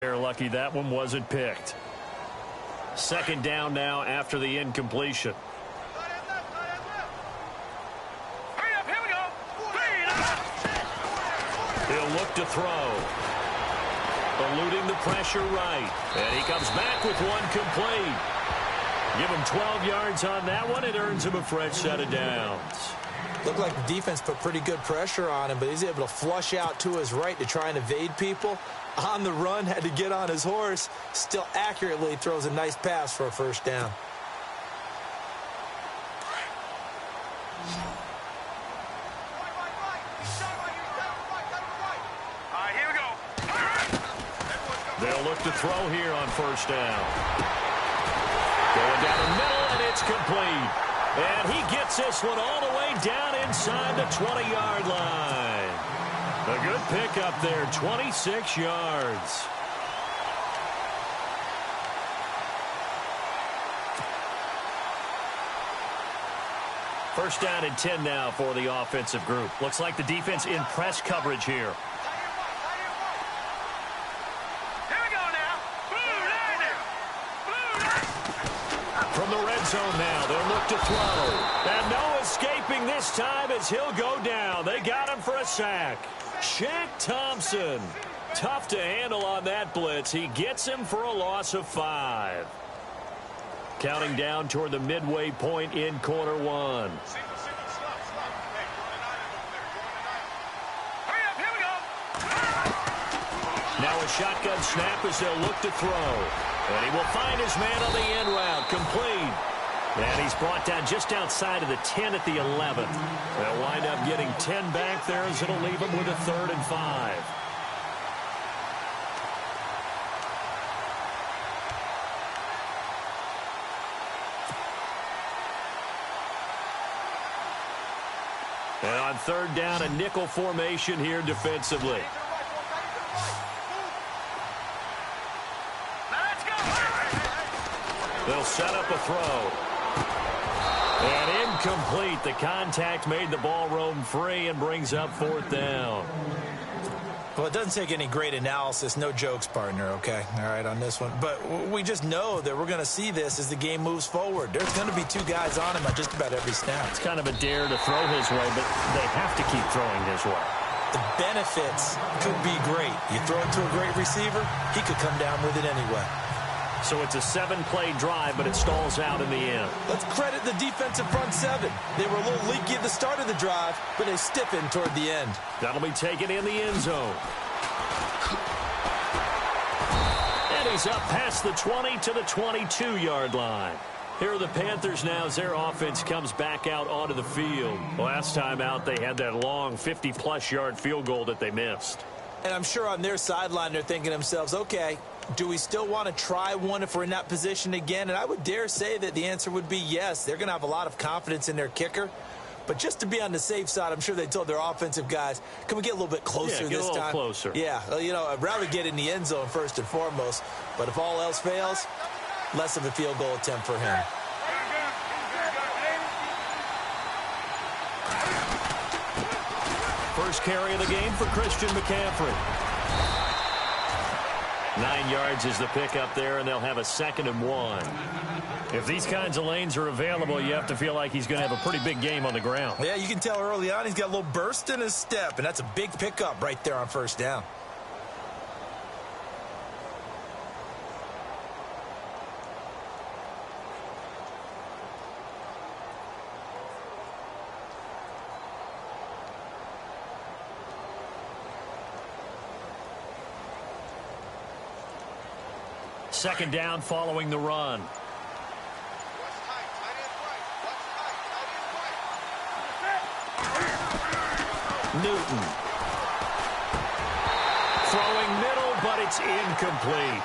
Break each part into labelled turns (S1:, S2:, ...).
S1: They're lucky that one wasn't picked. Second down now after the incompletion. He'll look to throw. Eluding the pressure right. And he comes back with one complete. Give him 12 yards on that one. It earns him a fresh set of downs.
S2: Looked like the defense put pretty good pressure on him, but he's able to flush out to his right to try and evade people. On the run, had to get on his horse. Still accurately throws a nice pass for a first down.
S3: Here we go.
S1: They'll look to throw here on first down. Going down the middle, and it's complete. And he gets this one all the way down inside the 20-yard line. A good pickup there, 26 yards. First down and 10 now for the offensive group. Looks like the defense in press coverage here. From the red zone now, they'll look to throw. And no escaping this time as he'll go down. They got him for a sack. Shaq Thompson. Tough to handle on that blitz. He gets him for a loss of 5. Counting down toward the midway point in quarter one. Now a shotgun snap as they'll look to throw. And he will find his man on the end route. Complete. And he's brought down just outside of the 10 at the 11th. They'll wind up getting 10 back there as it'll leave him with a 3rd and 5. And on 3rd down, a nickel formation here defensively. They'll set up a throw. And incomplete. The contact made the ball roam free and brings up 4th down.
S2: Well, it doesn't take any great analysis. No jokes, partner, okay? All right, on this one. But we just know that we're going to see this as the game moves forward. There's going to be 2 guys on him at just about every snap.
S1: It's kind of a dare to throw his way, but they have to keep throwing his way.
S2: The benefits could be great. You throw it to a great receiver, he could come down with it anyway.
S1: So it's a 7-play drive, but it stalls out in the end.
S2: Let's credit the defensive front 7. They were a little leaky at the start of the drive, but they stiffened toward the end.
S1: That'll be taken in the end zone. And he's up past the 20 to the 22-yard line. Here are the Panthers now as their offense comes back out onto the field. Last time out, they had that long 50-plus yard field goal that they missed.
S2: And I'm sure on their sideline they're thinking to themselves, okay, do we still want to try one if we're in that position again? And I would dare say that the answer would be yes. They're going to have a lot of confidence in their kicker. But just to be on the safe side, I'm sure they told their offensive guys, can we get a little bit closer this time?
S1: Yeah, get a little closer.
S2: Yeah, well, you know, I'd rather get in the end zone first and foremost. But if all else fails, less of a field goal attempt for him.
S1: First carry of the game for Christian McCaffrey. 9 yards is the pickup there, and they'll have a 2nd and 1. If these kinds of lanes are available, you have to feel like he's going to have a pretty big game on the ground.
S2: Yeah, you can tell early on he's got a little burst in his step, and that's a big pickup right there on first down.
S1: Second down following the run. Newton. Throwing middle, but it's incomplete.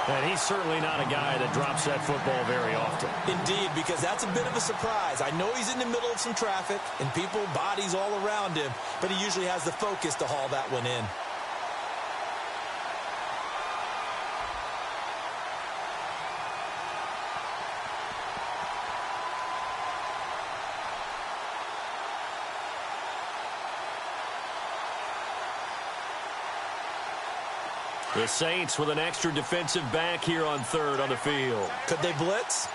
S1: And he's certainly not a guy that drops that football very often.
S2: Indeed, because that's a bit of a surprise. I know he's in the middle of some traffic and people, bodies all around him, but he usually has the focus to haul that one in.
S1: The Saints with an extra defensive back here on third on the field.
S2: Could they blitz?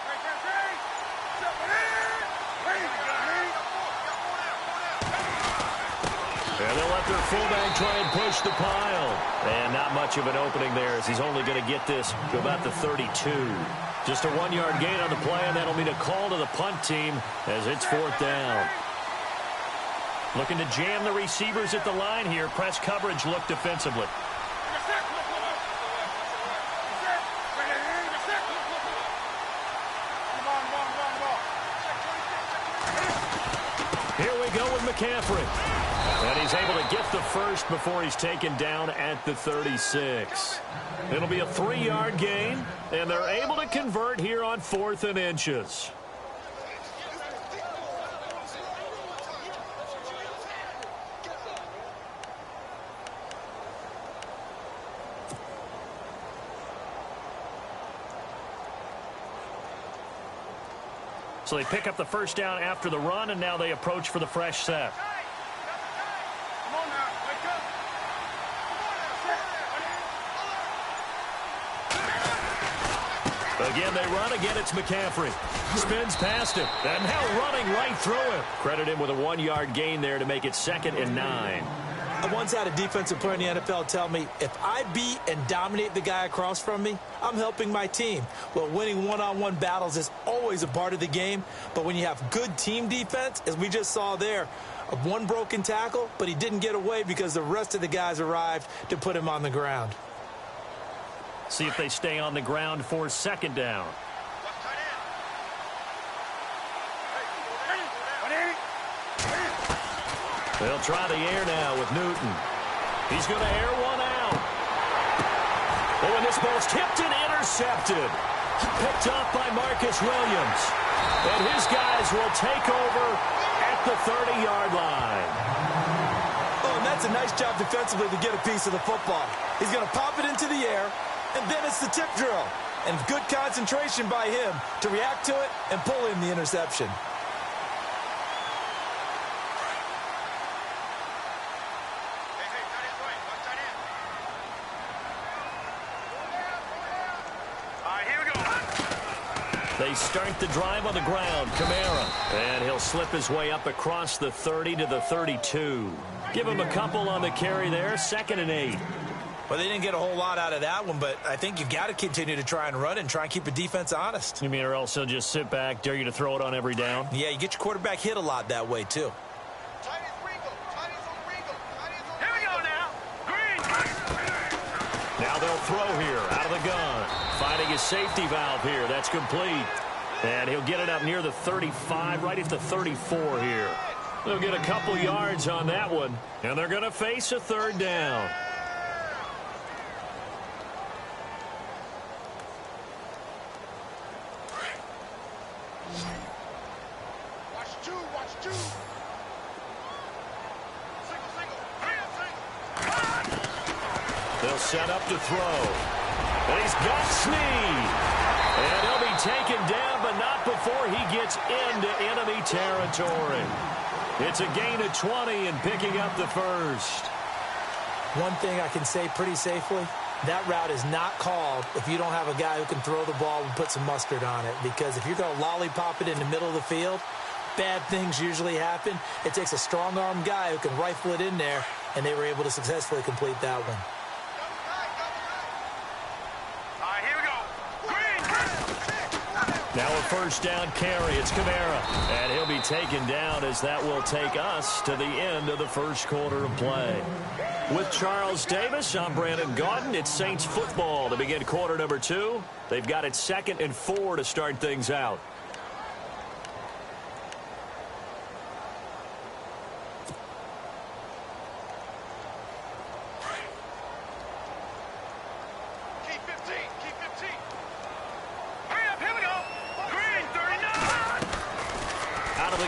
S1: And they'll let their fullback try and push the pile. And not much of an opening there as he's only going to get this to about the 32. Just a 1-yard gain on the play, and that'll mean a call to the punt team as it's fourth down. Looking to jam the receivers at the line here. Press coverage look defensively. Here we go with McCaffrey. And he's able to get the first before he's taken down at the 36. It'll be a 3-yard gain, and they're able to convert here on 4th and inches. So they pick up the first down after the run, and now they approach for the fresh set. Again, they run. Again, it's McCaffrey. Spins past him. And now running right through him. Credit him with a 1-yard gain there to make it 2nd and 9.
S2: I once had a defensive player in the NFL tell me, if I beat and dominate the guy across from me, I'm helping my team. Well, winning one-on-one battles is always a part of the game, but when you have good team defense, as we just saw there, one broken tackle, but he didn't get away because the rest of the guys arrived to put him on the ground.
S1: See if they stay on the ground for 2nd down. They'll try the air now with Newton. He's going to air one out. Oh, and this ball's tipped and intercepted. Picked off by Marcus Williams. And his guys will take over at the 30-yard line.
S2: Oh, and that's a nice job defensively to get a piece of the football. He's going to pop it into the air, and then it's the tip drill. And good concentration by him to react to it and pull in the interception.
S1: They start the drive on the ground. Kamara. And he'll slip his way up across the 30 to the 32. Give him a couple on the carry there. 2nd and 8.
S2: Well, they didn't get a whole lot out of that one, but I think you've got to continue to try and run and try and keep the defense honest.
S1: You mean or else he'll just sit back, dare you to throw it on every down?
S2: Yeah, you get your quarterback hit a lot that way, too.
S3: Here we go now. Green.
S1: Now they'll throw here out of the gun. Finding his safety valve here. That's complete. And he'll get it up near the 35, right at the 34 here. They'll get a couple yards on that one, and they're going to face a 3rd down.
S3: Watch two.
S1: They'll set up to throw. And he's got Snead. And he'll be taken down, but not before he gets into enemy territory. It's a gain of 20 and picking up the first.
S2: One thing I can say pretty safely, that route is not called if you don't have a guy who can throw the ball and put some mustard on it. Because if you're going to lollipop it in the middle of the field, bad things usually happen. It takes a strong-arm guy who can rifle it in there, and they were able to successfully complete that one.
S1: Now a first down carry. It's Kamara. And he'll be taken down as that will take us to the end of the first quarter of play. With Charles Davis, I'm Brandon Gaudin. It's Saints football to begin quarter number 2. They've got it 2nd and 4 to start things out.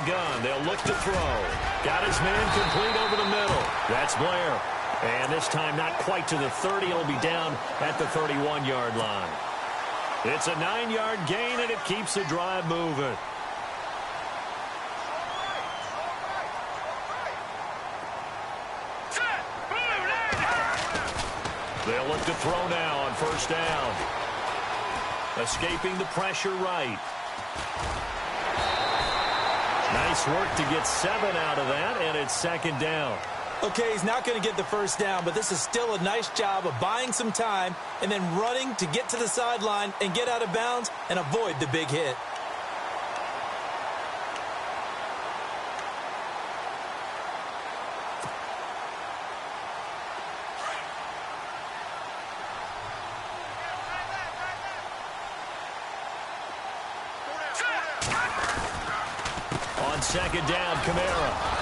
S1: Gun. They'll look to throw. Got his man complete over the middle. That's Blair. And this time not quite to the 30. It'll be down at the 31-yard line. It's a 9-yard gain, and it keeps the drive moving. They'll look to throw now on first down. Escaping the pressure right. Nice work to get 7 out of that, and it's second down.
S2: Okay, he's not going to get the first down, but this is still a nice job of buying some time and then running to get to the sideline and get out of bounds and avoid the big hit.
S1: On second down, Kamara.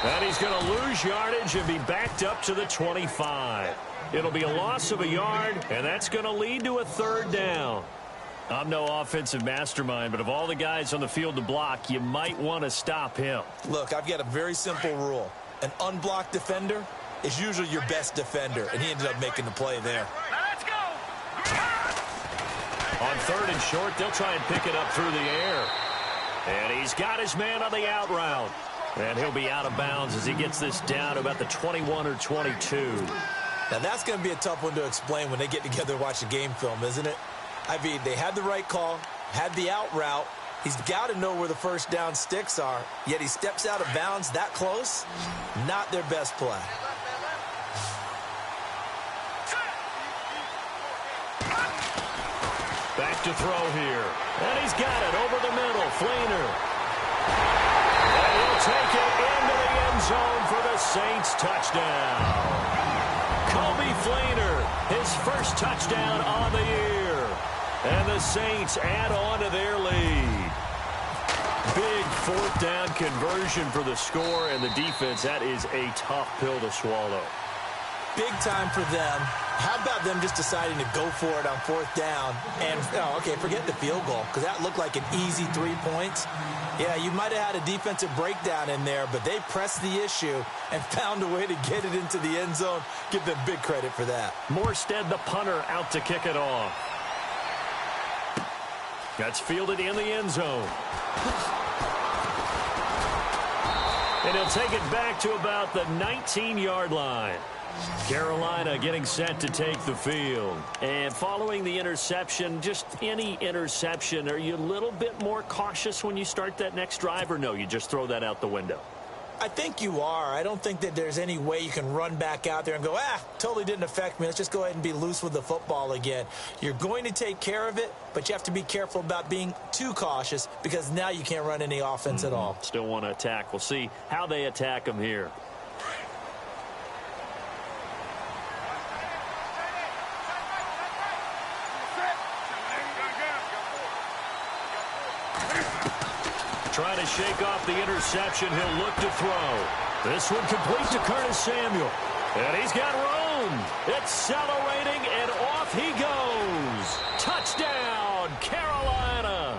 S1: And he's going to lose yardage and be backed up to the 25. It'll be a loss of a yard, and that's going to lead to a third down. I'm no offensive mastermind, but of all the guys on the field to block, you might want to stop him.
S2: Look, I've got a very simple rule. An unblocked defender is usually your best defender, and he ended up making the play there.
S3: Let's go.
S1: On third and short, they'll try and pick it up through the air. And he's got his man on the out route. And he'll be out of bounds as he gets this down to about the 21 or 22.
S2: Now, that's going to be a tough one to explain when they get together and watch the game film, isn't it? I mean, they had the right call, had the out route. He's got to know where the first down sticks are, yet he steps out of bounds that close. Not their best play.
S1: Back to throw here. And he's got it over the middle. Fleener. And he'll take it into the end zone for the Saints touchdown. Kobe Fleener, his first touchdown on the year. And the Saints add on to their lead. Big fourth down conversion for the score, and the defense, that is a tough pill to swallow.
S2: Big time for them. How about them just deciding to go for it on fourth down? And, okay, forget the field goal, because that looked like an easy 3 points. Yeah, you might have had a defensive breakdown in there, but they pressed the issue and found a way to get it into the end zone. Give them big credit for that.
S1: Morstead, the punter, out to kick it off. That's fielded in the end zone. And he'll take it back to about the 19-yard line. Carolina getting set to take the field. And following the interception, just any interception, are you a little bit more cautious when you start that next drive, or no, you just throw that out the window?
S2: I think you are. I don't think that there's any way you can run back out there and go, totally didn't affect me. Let's just go ahead and be loose with the football again. You're going to take care of it, but you have to be careful about being too cautious because now you can't run any offense at all.
S1: Still want to attack. We'll see how they attack them here. Trying to shake off the interception. He'll look to throw. This one complete to Curtis Samuel. And he's got room. Accelerating, and off he goes. Touchdown, Carolina.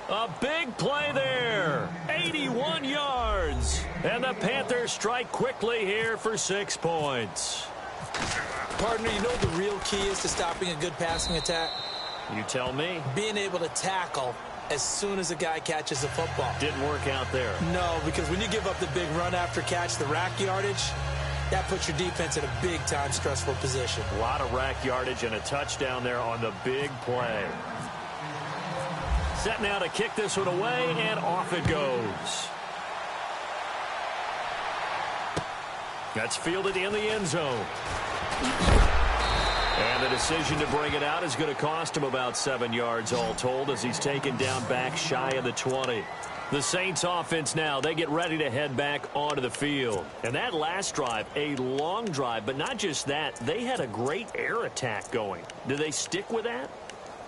S1: A big play there. 81 yards. And the Panthers strike quickly here for 6 points.
S2: Partner, you know what the real key is to stopping a good passing attack?
S1: You tell me.
S2: Being able to tackle as soon as a guy catches the football.
S1: Didn't work out there.
S2: No, because when you give up the big run after catch, the rack yardage, that puts your defense in a big-time stressful position.
S1: A lot of rack yardage and a touchdown there on the big play. Set now to kick this one away, and off it goes. That's fielded in the end zone. And the decision to bring it out is going to cost him about 7 yards all told as he's taken down back shy of the 20. The Saints offense now, they get ready to head back onto the field. And that last drive, a long drive, but not just that, they had a great air attack going. Do they stick with that?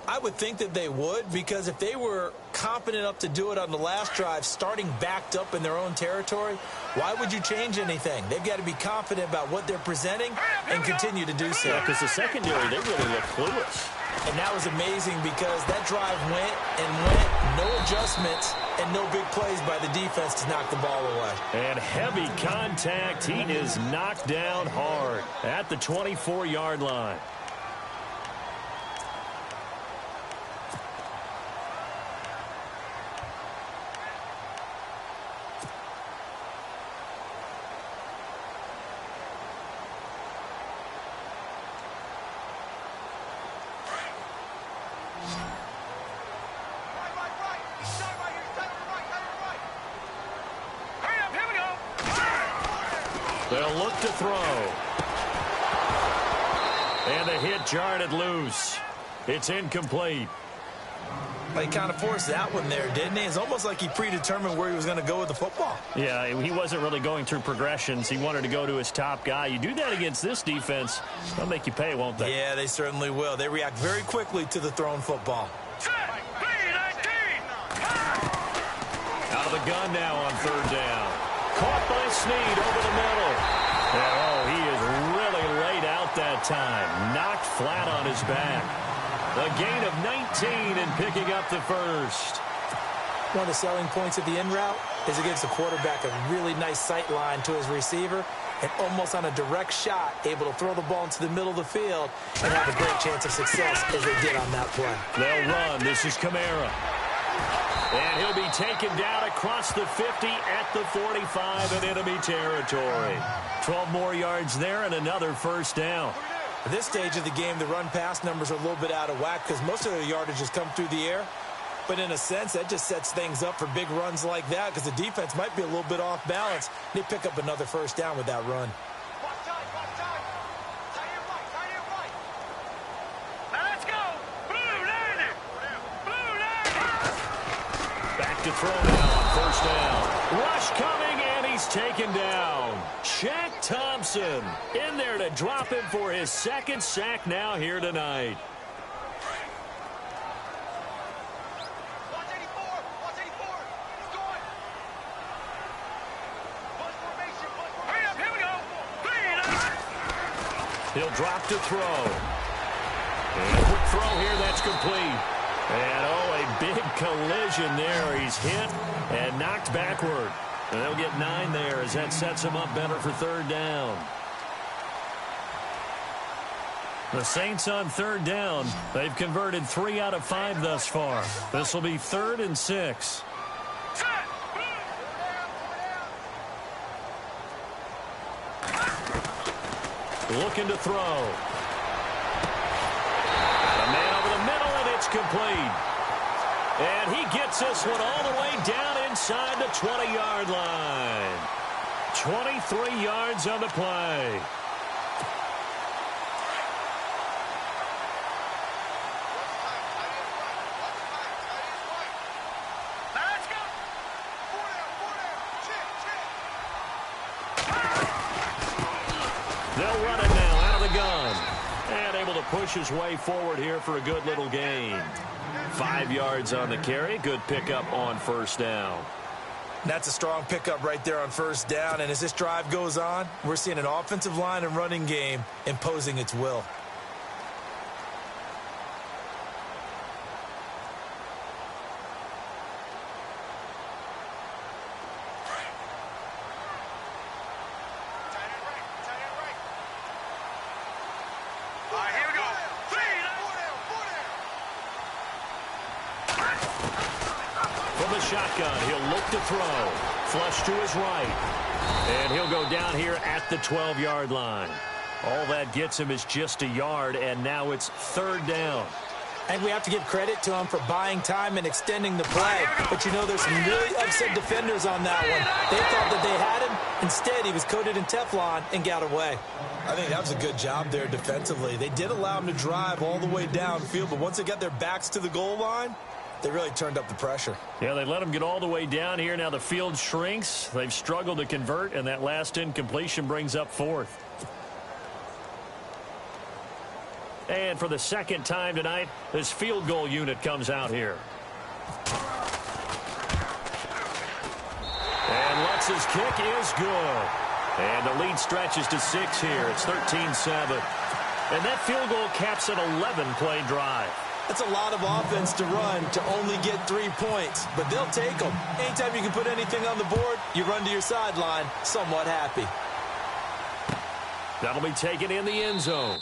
S2: I would think that they would, because if they were competent enough to do it on the last drive, starting backed up in their own territory, why would you change anything? They've got to be confident about what they're presenting and continue to do so.
S1: Yeah, because the secondary, they really look clueless.
S2: And that was amazing because that drive went and went, no adjustments, and no big plays by the defense to knock the ball away.
S1: And heavy contact. He is knocked down hard at the 24-yard line.
S3: Hurry up, here we go.
S1: They'll look to throw. And the hit jarred it loose. It's incomplete.
S2: He kind of forced that one there, didn't he? It's almost like he predetermined where he was going to go with the football.
S1: Yeah, he wasn't really going through progressions. He wanted to go to his top guy. You do that against this defense, they'll make you pay, won't they?
S2: Yeah, they certainly will. They react very quickly to the thrown football.
S3: Set. B-19.
S1: Out of the gun now on third down. Caught by Snead over the middle. And, he is really laid out that time. Knocked flat on his back. A gain of 19 and picking up the first.
S2: One of the selling points of the in route is it gives the quarterback a really nice sight line to his receiver and almost on a direct shot able to throw the ball into the middle of the field and have a great chance of success as they did on that play.
S1: They'll run. This is Kamara. And he'll be taken down across the 50 at the 45 in enemy territory. 12 more yards there and another first down.
S2: At this stage of the game, the run-pass numbers are a little bit out of whack because most of their yardage has come through the air. But in a sense, that just sets things up for big runs like that because the defense might be a little bit off balance. They pick up another first down with that run.
S3: Now let's go. Blue Lady. Blue Lady.
S1: Back to throw now on first down. Rush coming, and he's taken down. Shaq Thompson in there to drop him for his second sack now here tonight.
S3: Watch 84. Watch 84. Score. Punch formation. Hurry up, here we go.
S1: He'll drop to throw. And a quick throw here, that's complete. And, a big collision there. He's hit and knocked backward. And they'll get 9 there as that sets him up better for third down. The Saints on third down. They've converted 3 out of 5 thus far. This will be 3rd and 6. Looking to throw. A man over the middle, and it's complete. And he gets this one all the way down inside the 20-yard line. 23 yards on the play.
S3: Now let's go.
S1: They'll run it now out of the gun. And able to push his way forward here for a good little gain. 5 yards on the carry. Good pickup on first down.
S2: That's a strong pickup right there on first down. And as this drive goes on, we're seeing an offensive line and running game imposing its will.
S3: All right, here we go.
S1: From the shotgun, he'll look to throw. Flush to his right. And he'll go down here at the 12-yard line. All that gets him is just a yard, and now it's third down.
S2: And we have to give credit to him for buying time and extending the play. But, there's some really upset defenders on that one. They thought that they had him. Instead, he was coated in Teflon and got away. I think that was a good job there defensively. They did allow him to drive all the way downfield, but once they got their backs to the goal line, they really turned up the pressure.
S1: Yeah, they let him get all the way down here. Now the field shrinks. They've struggled to convert, and that last incompletion brings up 4th. And for the second time tonight, this field goal unit comes out here. And Lutz's kick is good. And the lead stretches to 6 here. It's 13-7. And that field goal caps an 11-play drive.
S2: That's a lot of offense to run to only get 3 points, but they'll take them. Anytime you can put anything on the board, you run to your sideline somewhat happy.
S1: That'll be taken in the end zone.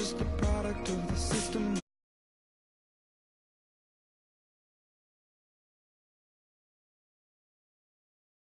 S4: just a product of the system.